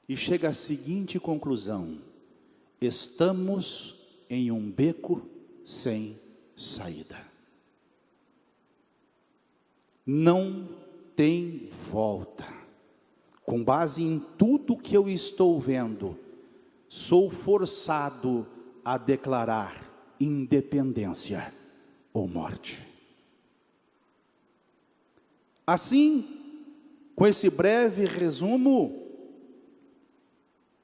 e chega à seguinte conclusão: estamos em um beco sem saída. Não tem volta. Com base em tudo que eu estou vendo, sou forçado a declarar independência ou morte. Assim, com esse breve resumo,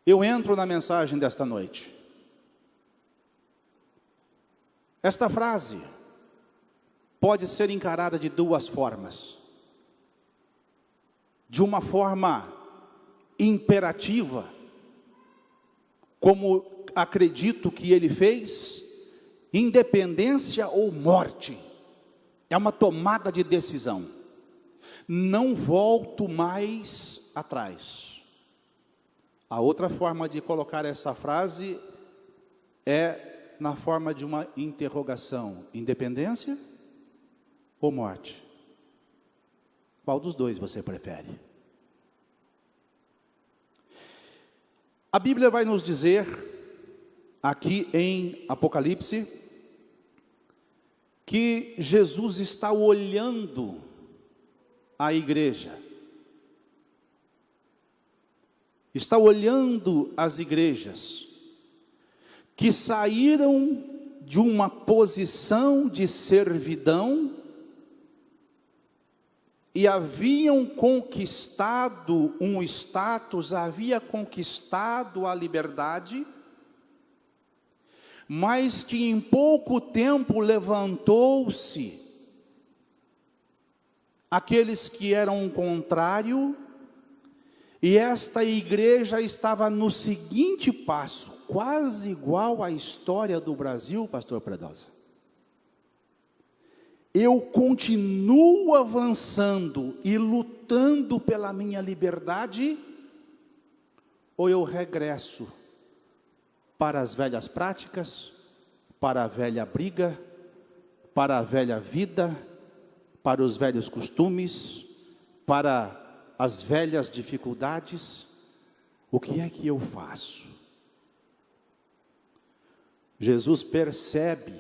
eu entro na mensagem desta noite. Esta frase pode ser encarada de duas formas. De uma forma imperativa, como acredito que ele fez, independência ou morte, é uma tomada de decisão. Não volto mais atrás. A outra forma de colocar essa frase é na forma de uma interrogação: independência ou morte? Qual dos dois você prefere? A Bíblia vai nos dizer, aqui em Apocalipse, que Jesus está olhando a igreja. Está olhando as igrejas que saíram de uma posição de servidão e haviam conquistado um status, havia conquistado a liberdade, mas que em pouco tempo levantou-se aqueles que eram o contrário, e esta igreja estava no seguinte passo, quase igual à história do Brasil, pastor Predosa. Eu continuo avançando e lutando pela minha liberdade, ou eu regresso para as velhas práticas, para a velha briga, para a velha vida, para os velhos costumes, para as velhas dificuldades? O que é que eu faço? Jesus percebe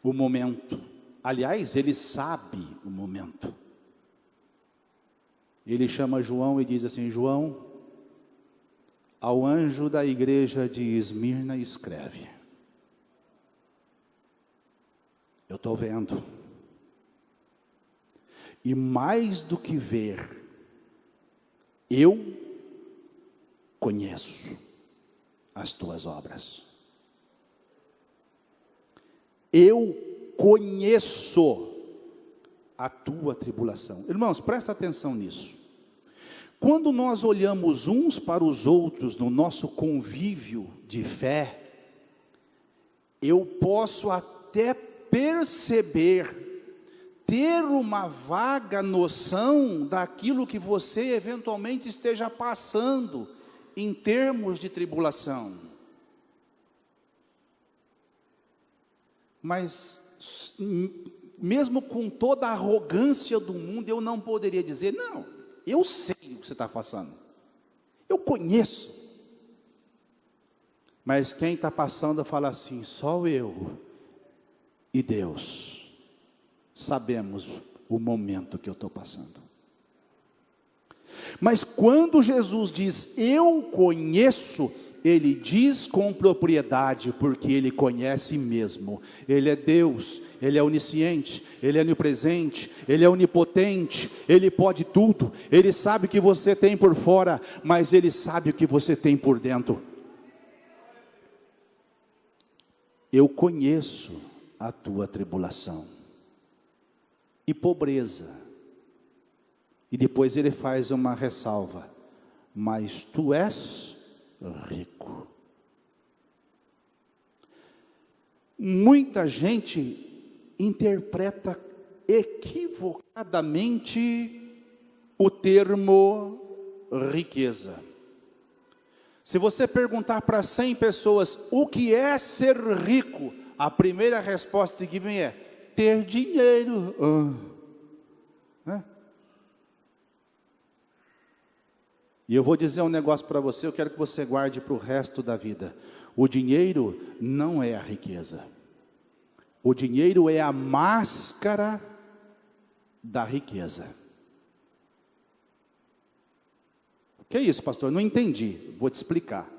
o momento. Aliás, ele sabe o momento. Ele chama João e diz assim: João, ao anjo da igreja de Esmirna escreve: eu estou vendo, e mais do que ver, eu conheço as tuas obras. Eu conheço a tua tribulação. Irmãos, presta atenção nisso. Quando nós olhamos uns para os outros no nosso convívio de fé, eu posso até perceber, ter uma vaga noção daquilo que você eventualmente esteja passando em termos de tribulação. Mas mesmo com toda a arrogância do mundo, eu não poderia dizer: não, eu sei o que você está passando, eu conheço. Mas quem está passando fala assim: só eu e Deus sabemos o momento que eu estou passando. Mas quando Jesus diz eu conheço, ele diz com propriedade, porque ele conhece mesmo. Ele é Deus, ele é onisciente, ele é onipresente, ele é onipotente, ele pode tudo. Ele sabe o que você tem por fora, mas ele sabe o que você tem por dentro. Eu conheço a tua tribulação e pobreza. E depois ele faz uma ressalva: mas tu és rico. Muita gente interpreta equivocadamente o termo riqueza. Se você perguntar para 100 pessoas o que é ser rico, a primeira resposta que vem é ter dinheiro. E eu vou dizer um negócio para você, eu quero que você guarde para o resto da vida. O dinheiro não é a riqueza. O dinheiro é a máscara da riqueza. O que é isso, pastor? Não entendi, vou te explicar.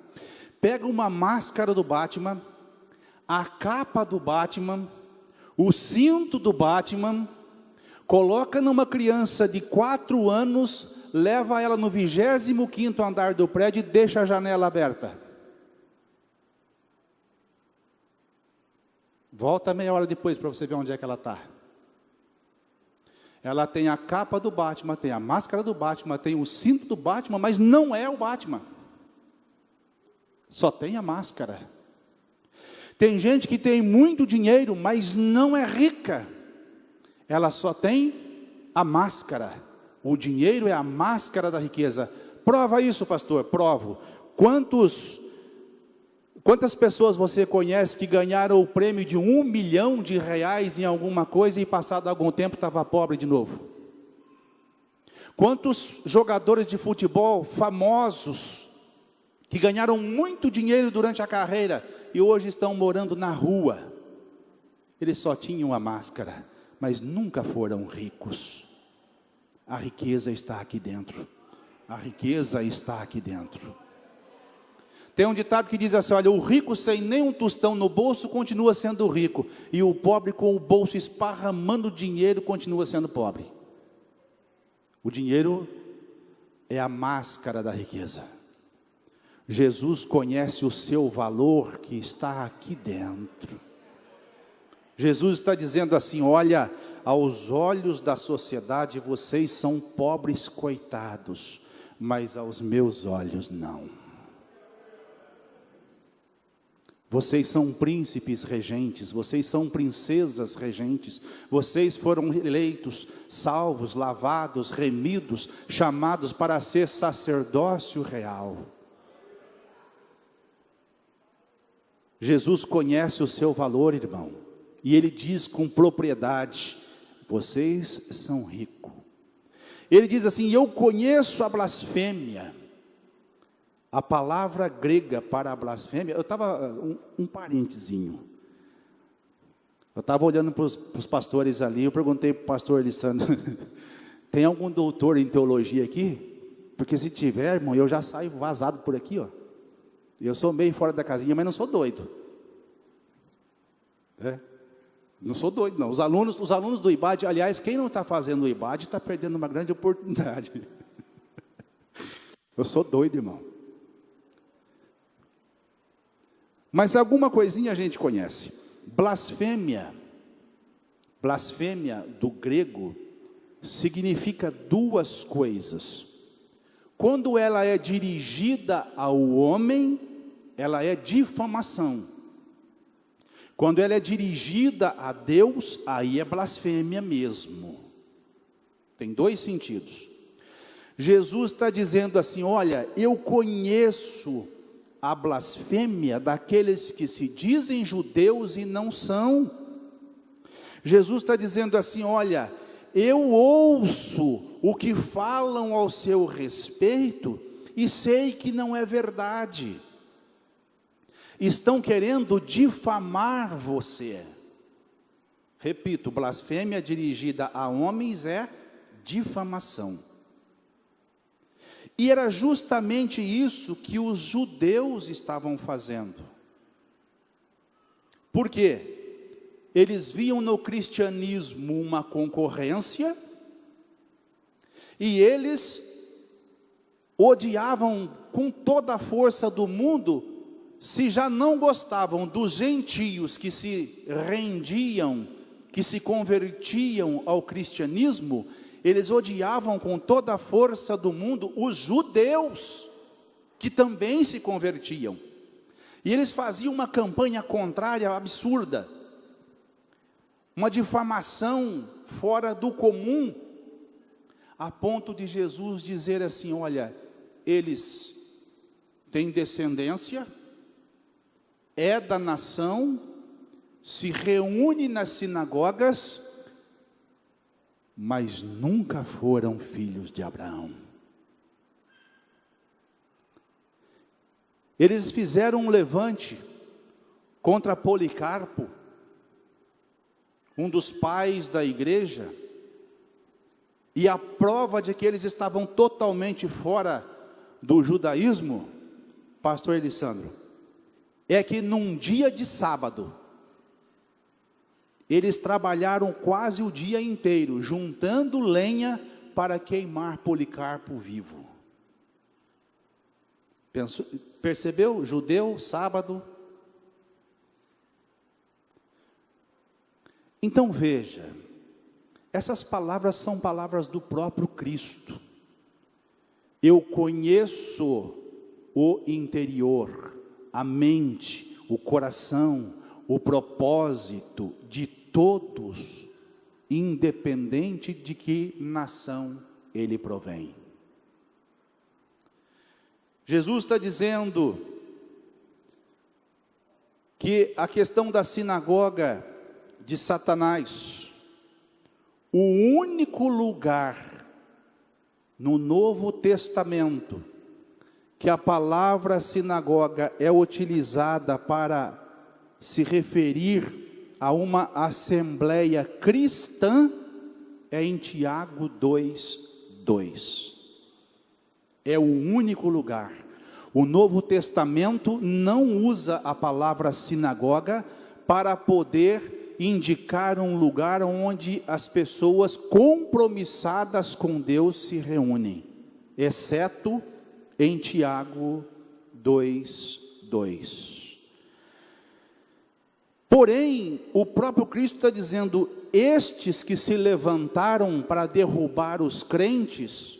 Pega uma máscara do Batman, a capa do Batman, o cinto do Batman, coloca numa criança de 4 anos, leva ela no 25º andar do prédio e deixa a janela aberta. Volta meia hora depois para você ver onde é que ela está. Ela tem a capa do Batman, tem a máscara do Batman, tem o cinto do Batman, mas não é o Batman. Só tem a máscara. Tem gente que tem muito dinheiro, mas não é rica. Ela só tem a máscara. O dinheiro é a máscara da riqueza. Prova isso, pastor. Provo. Quantas pessoas você conhece que ganharam o prêmio de R$1 milhão em alguma coisa e passado algum tempo estava pobre de novo? Quantos jogadores de futebol famosos que ganharam muito dinheiro durante a carreira e hoje estão morando na rua? Eles só tinham a máscara, mas nunca foram ricos. A riqueza está aqui dentro. A riqueza está aqui dentro. Tem um ditado que diz assim, olha, o rico sem nem um tostão no bolso continua sendo rico, e o pobre com o bolso esparramando dinheiro continua sendo pobre. O dinheiro é a máscara da riqueza. Jesus conhece o seu valor que está aqui dentro. Jesus está dizendo assim, olha, aos olhos da sociedade vocês são pobres coitados, mas aos meus olhos não. Vocês são príncipes regentes, vocês são princesas regentes, vocês foram eleitos, salvos, lavados, remidos, chamados para ser sacerdócio real. Jesus conhece o seu valor, irmão, e Ele diz com propriedade, vocês são ricos. Ele diz assim, eu conheço a blasfêmia. A palavra grega para a blasfêmia, eu estava, um parentezinho, eu estava olhando para os pastores ali, eu perguntei para o pastor Alessandro, tem algum doutor em teologia aqui? Porque se tiver, irmão, eu já saio vazado por aqui, ó. Eu sou meio fora da casinha, mas não sou doido. Não sou doido, não. Os alunos do IBAD, aliás, quem não está fazendo o IBAD está perdendo uma grande oportunidade. Eu sou doido, irmão. Mas alguma coisinha a gente conhece. Blasfêmia do grego, significa duas coisas. Quando ela é dirigida ao homem, ela é difamação. Quando ela é dirigida a Deus, aí é blasfêmia mesmo. Tem dois sentidos. Jesus está dizendo assim, olha, eu conheço a blasfêmia daqueles que se dizem judeus e não são. Jesus está dizendo assim, olha, eu ouço o que falam ao seu respeito e sei que não é verdade. Estão querendo difamar você. Repito, blasfêmia dirigida a homens é difamação. E era justamente isso que os judeus estavam fazendo. Por quê? Eles viam no cristianismo uma concorrência, e eles odiavam com toda a força do mundo, se já não gostavam dos gentios que se rendiam, que se convertiam ao cristianismo, eles odiavam com toda a força do mundo os judeus, que também se convertiam. E eles faziam uma campanha contrária absurda, uma difamação fora do comum, a ponto de Jesus dizer assim, olha, eles têm descendência, é da nação, se reúne nas sinagogas, mas nunca foram filhos de Abraão. Eles fizeram um levante contra Policarpo, um dos pais da igreja, e a prova de que eles estavam totalmente fora do judaísmo, pastor Elisandro, é que num dia de sábado, eles trabalharam quase o dia inteiro, juntando lenha para queimar Policarpo vivo. Percebeu? Judeu, sábado. Então veja, essas palavras são palavras do próprio Cristo. Eu conheço o interior, a mente, o coração, o propósito de todos, independente de que nação ele provém. Jesus está dizendo que a questão da sinagoga de Satanás, o único lugar no Novo Testamento que a palavra sinagoga é utilizada para se referir a uma assembleia cristã, é em Tiago 2:2. É o único lugar. O Novo Testamento não usa a palavra sinagoga para poder indicar um lugar onde as pessoas compromissadas com Deus se reúnem, exceto em Tiago 2:2. Porém, o próprio Cristo está dizendo, estes que se levantaram para derrubar os crentes,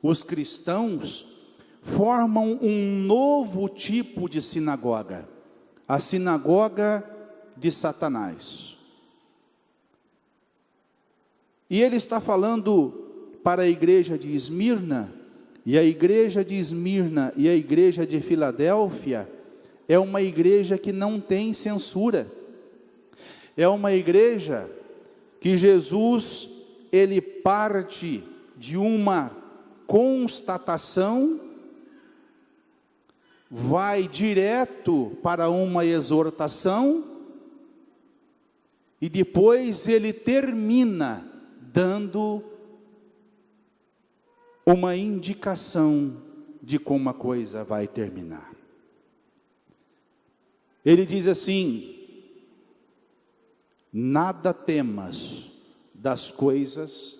os cristãos, formam um novo tipo de sinagoga, a sinagoga de Satanás. E ele está falando para a igreja de Esmirna, e a igreja de Esmirna e a igreja de Filadélfia é uma igreja que não tem censura. É uma igreja que Jesus, ele parte de uma constatação, vai direto para uma exortação, e depois ele termina dando uma indicação de como a coisa vai terminar. Ele diz assim: nada temas das coisas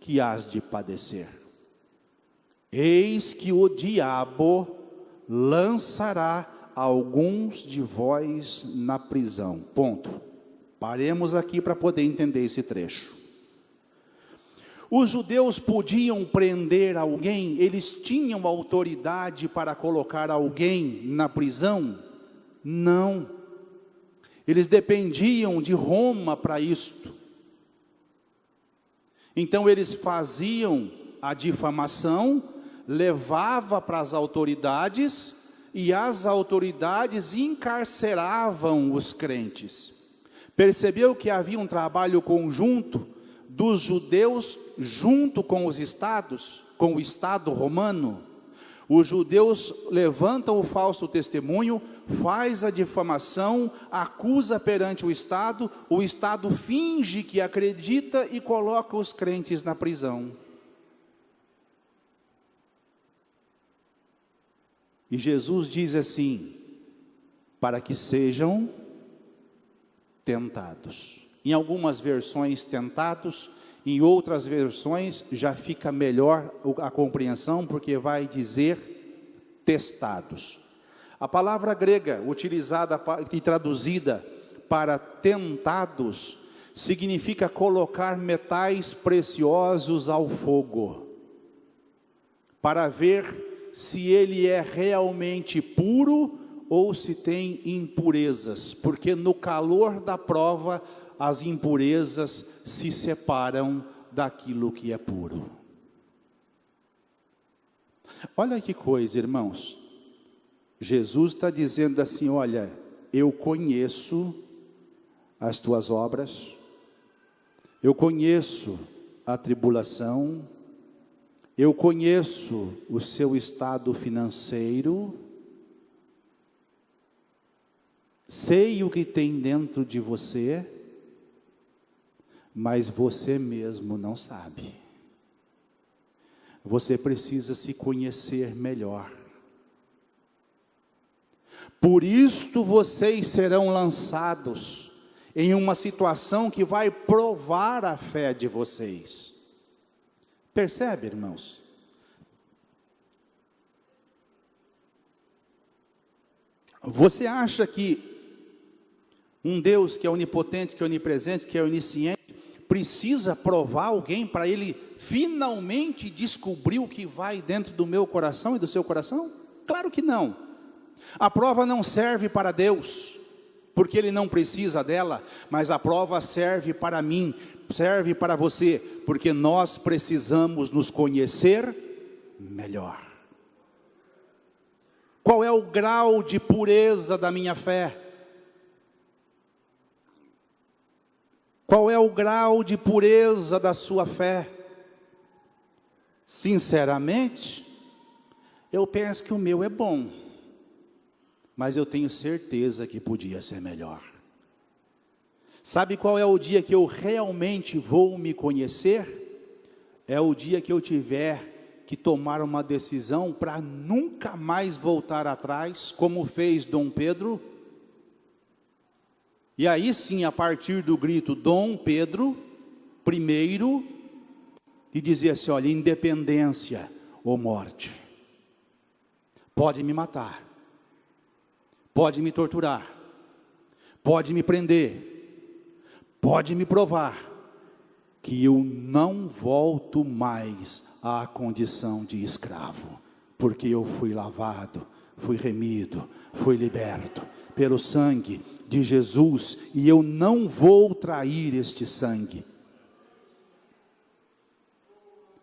que hás de padecer. Eis que o diabo lançará alguns de vós na prisão. Ponto. Paremos aqui para poder entender esse trecho. Os judeus podiam prender alguém, eles tinham autoridade para colocar alguém na prisão? Não. Eles dependiam de Roma para isto. Então eles faziam a difamação, levava para as autoridades, e as autoridades encarceravam os crentes. Percebeu que havia um trabalho conjunto dos judeus junto com os estados, com o Estado romano? Os judeus levantam o falso testemunho, faz a difamação, acusa perante o Estado finge que acredita e coloca os crentes na prisão. E Jesus diz assim: para que sejam tentados. Em algumas versões tentados, em outras versões já fica melhor a compreensão, porque vai dizer testados. A palavra grega utilizada e traduzida para tentados significa colocar metais preciosos ao fogo, para ver se ele é realmente puro ou se tem impurezas, porque no calor da prova as impurezas se separam daquilo que é puro. Olha que coisa, irmãos. Jesus está dizendo assim: olha, eu conheço as tuas obras, eu conheço a tribulação, eu conheço o seu estado financeiro, sei o que tem dentro de você, mas você mesmo não sabe. Você precisa se conhecer melhor. Por isto vocês serão lançados em uma situação que vai provar a fé de vocês. Percebe, irmãos? Você acha que um Deus que é onipotente, que é onipresente, que é onisciente, precisa provar alguém para ele finalmente descobrir o que vai dentro do meu coração e do seu coração? Claro que não. A prova não serve para Deus, porque Ele não precisa dela, mas a prova serve para mim, serve para você, porque nós precisamos nos conhecer melhor. Qual é o grau de pureza da minha fé? Qual é o grau de pureza da sua fé? Sinceramente, eu penso que o meu é bom, mas eu tenho certeza que podia ser melhor. Sabe qual é o dia que eu realmente vou me conhecer? É o dia que eu tiver que tomar uma decisão para nunca mais voltar atrás, como fez Dom Pedro. E aí sim, a partir do grito Dom Pedro I, e dizia assim: olha, independência ou morte. Pode me matar, pode me torturar, pode me prender, pode me provar, que eu não volto mais à condição de escravo, porque eu fui lavado, fui remido, fui liberto pelo sangue de Jesus, e eu não vou trair este sangue.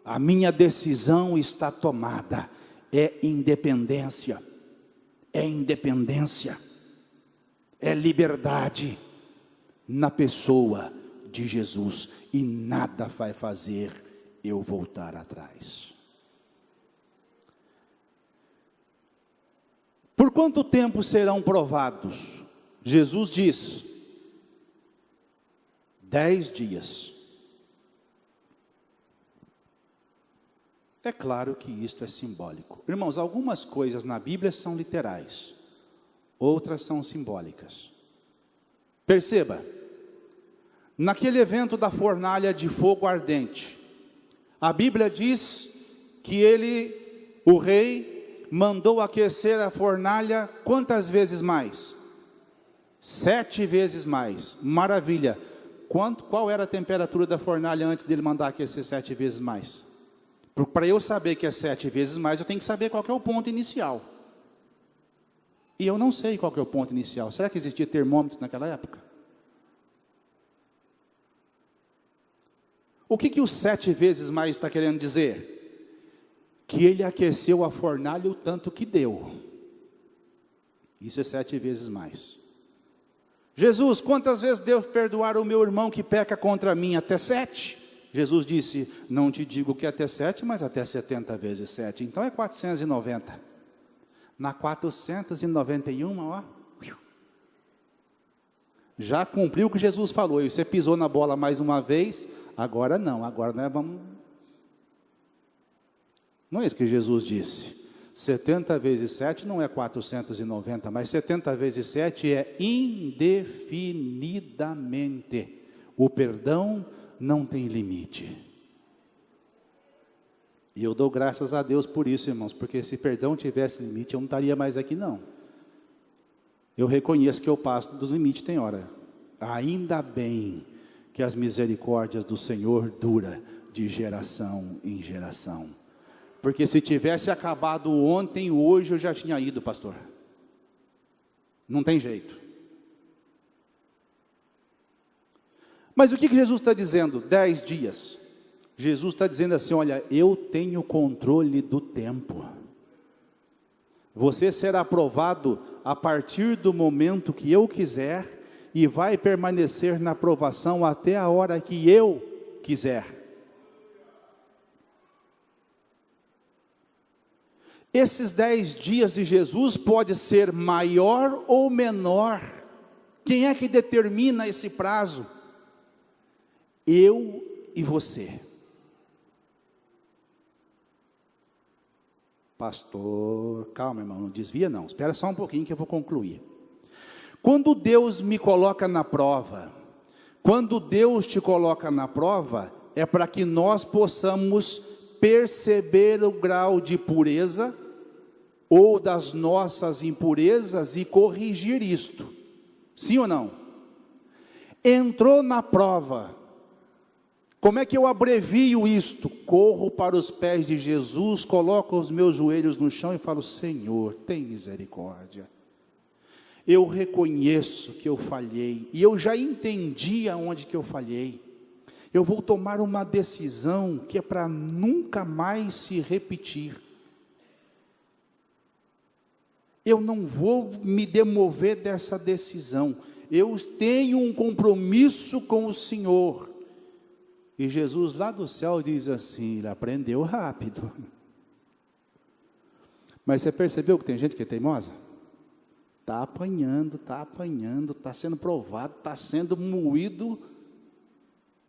A minha decisão está tomada, é independência, é liberdade na pessoa de Jesus, e nada vai fazer eu voltar atrás. Por quanto tempo serão provados? Jesus diz: 10 dias. É claro que isto é simbólico. Irmãos, algumas coisas na Bíblia são literais, outras são simbólicas. Perceba, naquele evento da fornalha de fogo ardente, a Bíblia diz que o rei, mandou aquecer a fornalha quantas vezes mais? 7 vezes mais. Maravilha. Qual era a temperatura da fornalha antes dele mandar aquecer 7 vezes mais? Para eu saber que é 7 vezes mais, eu tenho que saber qual que é o ponto inicial. E eu não sei qual que é o ponto inicial. Será que existia termômetro naquela época? O que o 7 vezes mais está querendo dizer? Que ele aqueceu a fornalha o tanto que deu. Isso é 7 vezes mais. Jesus, quantas vezes devo perdoar o meu irmão que peca contra mim? Até 7? Jesus disse: não te digo que até 7, mas até 70 vezes 7. Então é 490. Na 491, ó, já cumpriu o que Jesus falou. E você pisou na bola mais uma vez. Agora não, agora nós vamos... Não é isso que Jesus disse. 70 vezes 7 não é 490, mas 70 vezes 7 é indefinidamente. O perdão não tem limite. E eu dou graças a Deus por isso, irmãos, porque se perdão tivesse limite, eu não estaria mais aqui não. Eu reconheço que eu passo dos limites, tem hora. Ainda bem que as misericórdias do Senhor duram de geração em geração. Porque se tivesse acabado ontem, hoje eu já tinha ido, pastor. Não tem jeito. Mas o que Jesus está dizendo? 10 dias. Jesus está dizendo assim: olha, eu tenho controle do tempo. Você será aprovado a partir do momento que eu quiser, e vai permanecer na aprovação até a hora que eu quiser. Esses 10 dias de Jesus pode ser maior ou menor Quem é que determina esse prazo? Eu e você. Pastor, calma, irmão, não desvia não, espera só um pouquinho que eu vou concluir. Quando Deus me coloca na prova, quando Deus te coloca na prova, é para que nós possamos perceber o grau de pureza ou das nossas impurezas e corrigir isto. Sim ou não? Entrou na prova. Como é que eu abrevio isto? Corro para os pés de Jesus, coloco os meus joelhos no chão e falo: Senhor, tem misericórdia. Eu reconheço que eu falhei, e eu já entendi aonde que eu falhei. Eu vou tomar uma decisão que é para nunca mais se repetir. Eu não vou me demover dessa decisão. Eu tenho um compromisso com o Senhor. E Jesus lá do céu diz assim: ele aprendeu rápido. Mas você percebeu que tem gente que é teimosa? Está apanhando, está sendo provado, está sendo moído,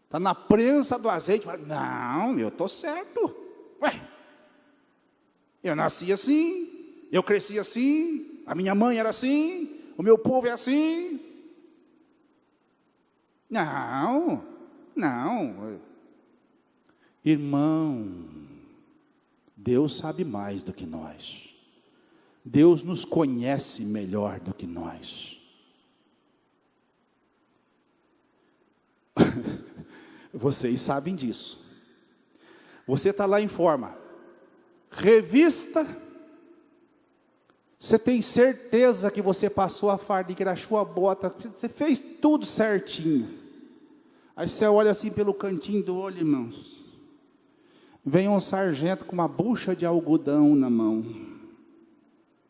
está na prensa do azeite. Fala: não, eu estou certo. Ué, eu nasci assim, eu cresci assim, a minha mãe era assim, o meu povo é assim. Não. Irmão, Deus sabe mais do que nós. Deus nos conhece melhor do que nós. Vocês sabem disso. Você está lá em forma, revista. Você tem certeza que você passou a farda, engraxou a bota, você fez tudo certinho. Aí você olha assim pelo cantinho do olho, irmãos. Vem um sargento com uma bucha de algodão na mão.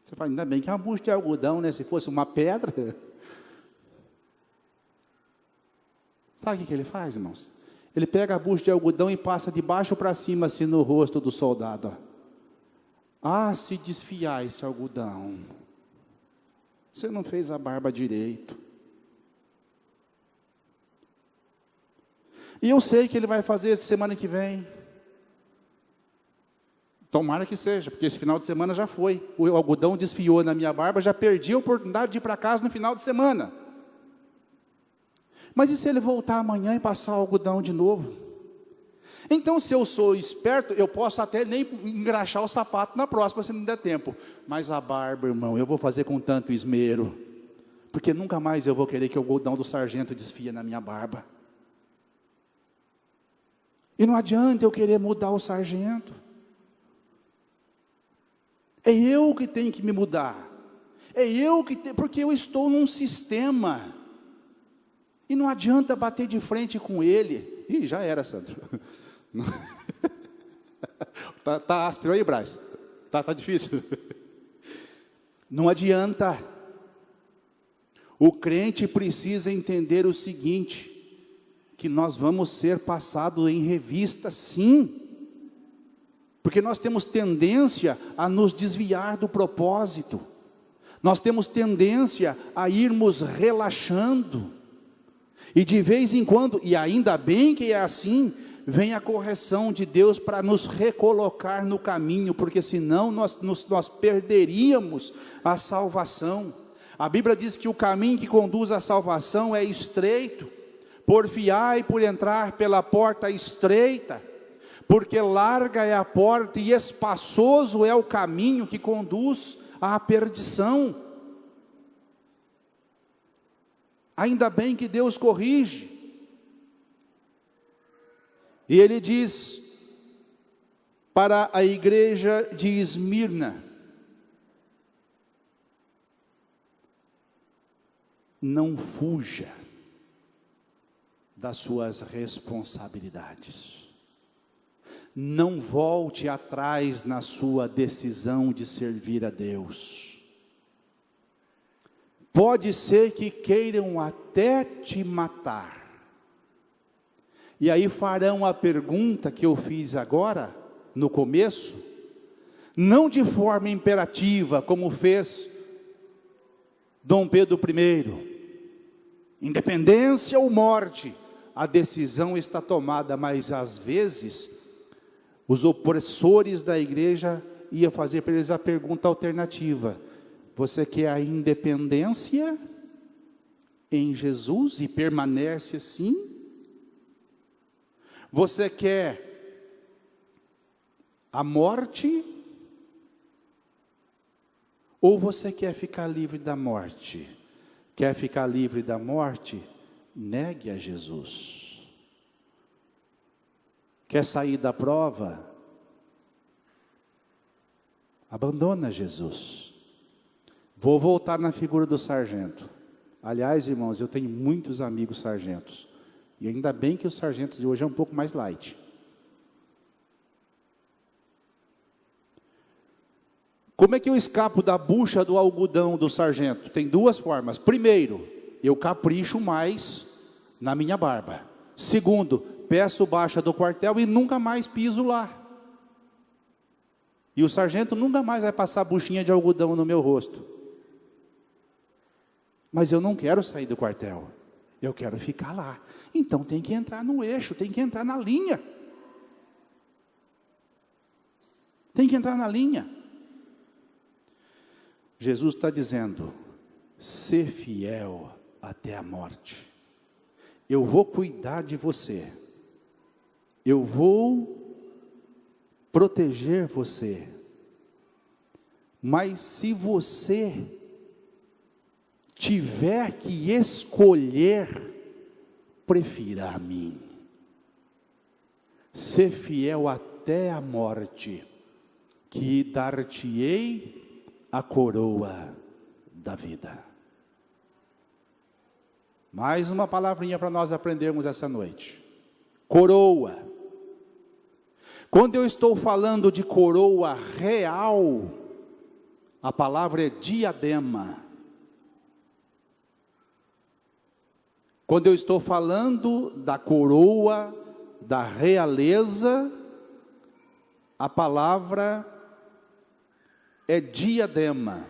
Você fala: ainda bem que é uma bucha de algodão, né? Se fosse uma pedra. Sabe o que ele faz, irmãos? Ele pega a bucha de algodão e passa de baixo para cima, assim, no rosto do soldado. Ah, se desfiar esse algodão. Você não fez a barba direito. E eu sei que ele vai fazer essa semana que vem. Tomara que seja, porque esse final de semana já foi. O algodão desfiou na minha barba, já perdi a oportunidade de ir para casa no final de semana. Mas e se ele voltar amanhã e passar o algodão de novo? Então, se eu sou esperto, eu posso até nem engraxar o sapato na próxima, se não der tempo. Mas a barba, irmão, eu vou fazer com tanto esmero, porque nunca mais eu vou querer que o algodão do sargento desfie na minha barba. E não adianta eu querer mudar o sargento. É eu que tenho que me mudar. É eu que tenho, porque eu estou num sistema. E não adianta bater de frente com ele. Ih, já era, Sandro. Tá áspero aí, Braz? Tá difícil. Não adianta. O crente precisa entender o seguinte: que nós vamos ser passados em revista, sim. Porque nós temos tendência a nos desviar do propósito. Nós temos tendência a irmos relaxando. E de vez em quando, e ainda bem que é assim, vem a correção de Deus para nos recolocar no caminho, porque senão nós perderíamos a salvação. A Bíblia diz que o caminho que conduz à salvação é estreito. Porfiai por entrar pela porta estreita, porque larga é a porta e espaçoso é o caminho que conduz à perdição. Ainda bem que Deus corrige. E ele diz para a igreja de Esmirna: não fuja das suas responsabilidades. Não volte atrás na sua decisão de servir a Deus. Pode ser que queiram até te matar. E aí farão a pergunta que eu fiz agora, no começo, não de forma imperativa, como fez Dom Pedro I. independência ou morte, a decisão está tomada. Mas às vezes, os opressores da igreja iam fazer para eles a pergunta alternativa: você quer a independência em Jesus e permanece assim? Você quer a morte? Ou você quer ficar livre da morte? Quer ficar livre da morte? Negue a Jesus. Quer sair da prova? Abandona Jesus. Vou voltar na figura do sargento. Aliás, irmãos, eu tenho muitos amigos sargentos. E ainda bem que os sargentos de hoje é um pouco mais light. Como é que eu escapo da bucha do algodão do sargento? Tem duas formas. Primeiro, eu capricho mais na minha barba. Segundo, peço baixa do quartel e nunca mais piso lá. E o sargento nunca mais vai passar buchinha de algodão no meu rosto. Mas eu não quero sair do quartel. Eu quero ficar lá. Então tem que entrar no eixo, tem que entrar na linha. Tem que entrar na linha. Jesus está dizendo: ser fiel até a morte. Eu vou cuidar de você. Eu vou proteger você. Mas se você tiver que escolher, prefira a mim. Ser fiel até a morte, que dar-te-ei a coroa da vida. Mais uma palavrinha para nós aprendermos essa noite. Coroa. Quando eu estou falando de coroa real, a palavra é diadema. Quando eu estou falando da coroa, da realeza, a palavra é diadema.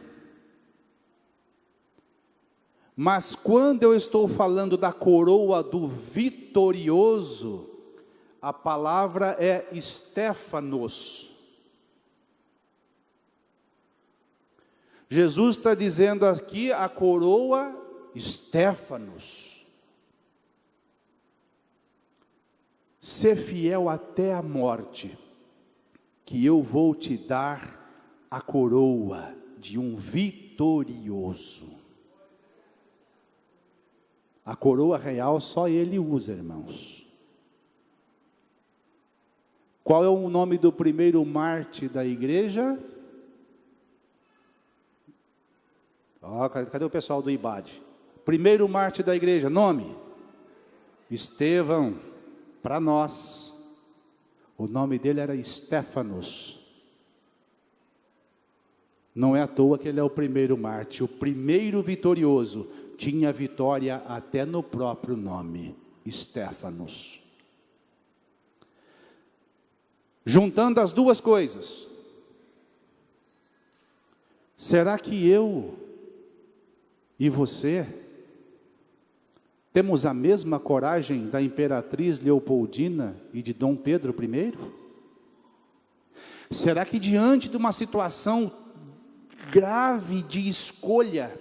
Mas quando eu estou falando da coroa do vitorioso, a palavra é Stéfanos. Jesus está dizendo aqui a coroa Stéfanos. Ser fiel até a morte, que eu vou te dar a coroa de um vitorioso. A coroa real só ele usa, irmãos. Qual é o nome do primeiro mártir da igreja? Cadê o pessoal do IBAD? Primeiro mártir da igreja, nome? Estevão. Para nós, o nome dele era Stéfanos. Não é à toa que ele é o primeiro mártir, o primeiro vitorioso. Tinha vitória até no próprio nome, Stéfanos. Juntando as duas coisas, será que eu e você temos a mesma coragem da imperatriz Leopoldina e de Dom Pedro I? Será que diante de uma situação grave de escolha,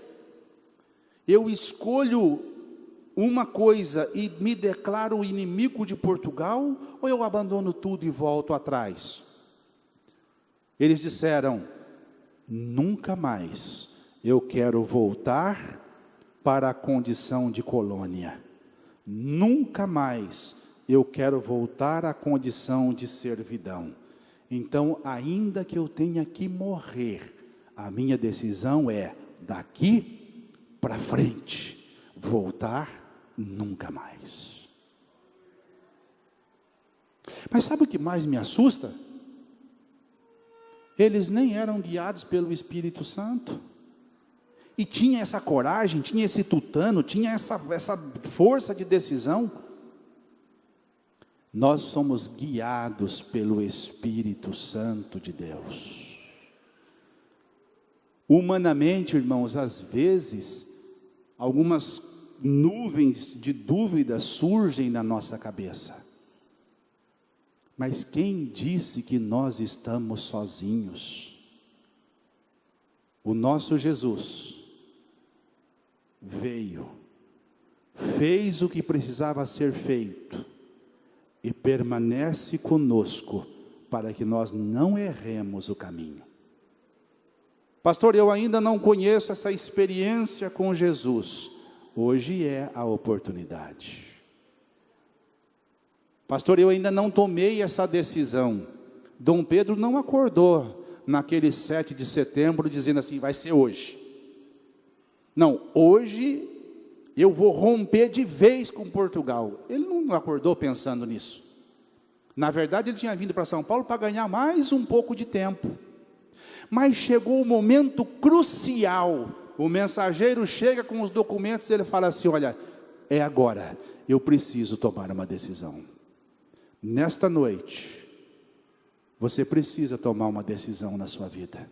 eu escolho uma coisa e me declaro inimigo de Portugal, ou eu abandono tudo e volto atrás? Eles disseram: nunca mais eu quero voltar para a condição de colônia. Nunca mais eu quero voltar à condição de servidão. Então, ainda que eu tenha que morrer, a minha decisão é, daqui para frente, voltar nunca mais. Mas sabe o que mais me assusta? Eles nem eram guiados pelo Espírito Santo. E tinha essa coragem, tinha esse tutano, tinha essa força de decisão. Nós somos guiados pelo Espírito Santo de Deus. Humanamente, irmãos, às vezes, algumas nuvens de dúvidas surgem na nossa cabeça. Mas quem disse que nós estamos sozinhos? O nosso Jesus veio, fez o que precisava ser feito e permanece conosco para que nós não erremos o caminho. Pastor, eu ainda não conheço essa experiência com Jesus. Hoje é a oportunidade. Pastor, eu ainda não tomei essa decisão. Dom Pedro não acordou naquele 7 de setembro dizendo assim, vai ser hoje. Não, hoje eu vou romper de vez com Portugal. Ele não acordou pensando nisso. Na verdade, ele tinha vindo para São Paulo para ganhar mais um pouco de tempo. Mas chegou o momento crucial. O mensageiro chega com os documentos e ele fala assim, olha, é agora, eu preciso tomar uma decisão. Nesta noite, você precisa tomar uma decisão na sua vida.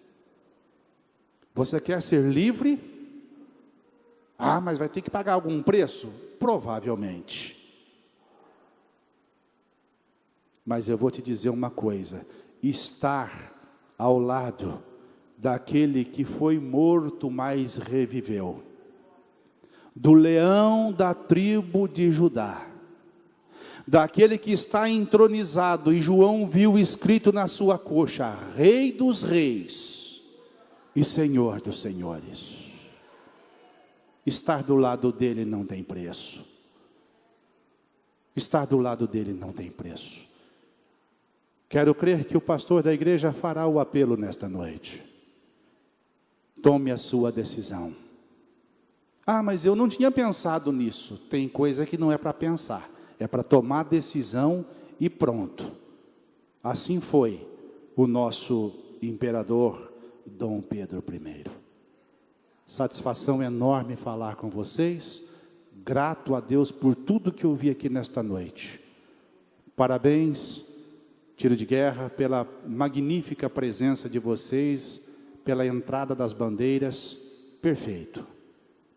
Você quer ser livre? Ah, mas vai ter que pagar algum preço? Provavelmente. Mas eu vou te dizer uma coisa, estar ao lado daquele que foi morto, mas reviveu, do leão da tribo de Judá, daquele que está entronizado, e João viu escrito na sua coxa, Rei dos Reis e Senhor dos Senhores. Estar do lado dele não tem preço. Estar do lado dele não tem preço. Quero crer que o pastor da igreja fará o apelo nesta noite. Tome a sua decisão. Ah, mas eu não tinha pensado nisso. Tem coisa que não é para pensar. É para tomar decisão e pronto. Assim foi o nosso imperador Dom Pedro I. Satisfação enorme falar com vocês. Grato a Deus por tudo que eu vi aqui nesta noite. Parabéns, Tiro de Guerra, pela magnífica presença de vocês, pela entrada das bandeiras. Perfeito.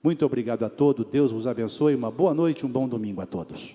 Muito obrigado a todos. Deus vos abençoe. Uma boa noite, um bom domingo a todos.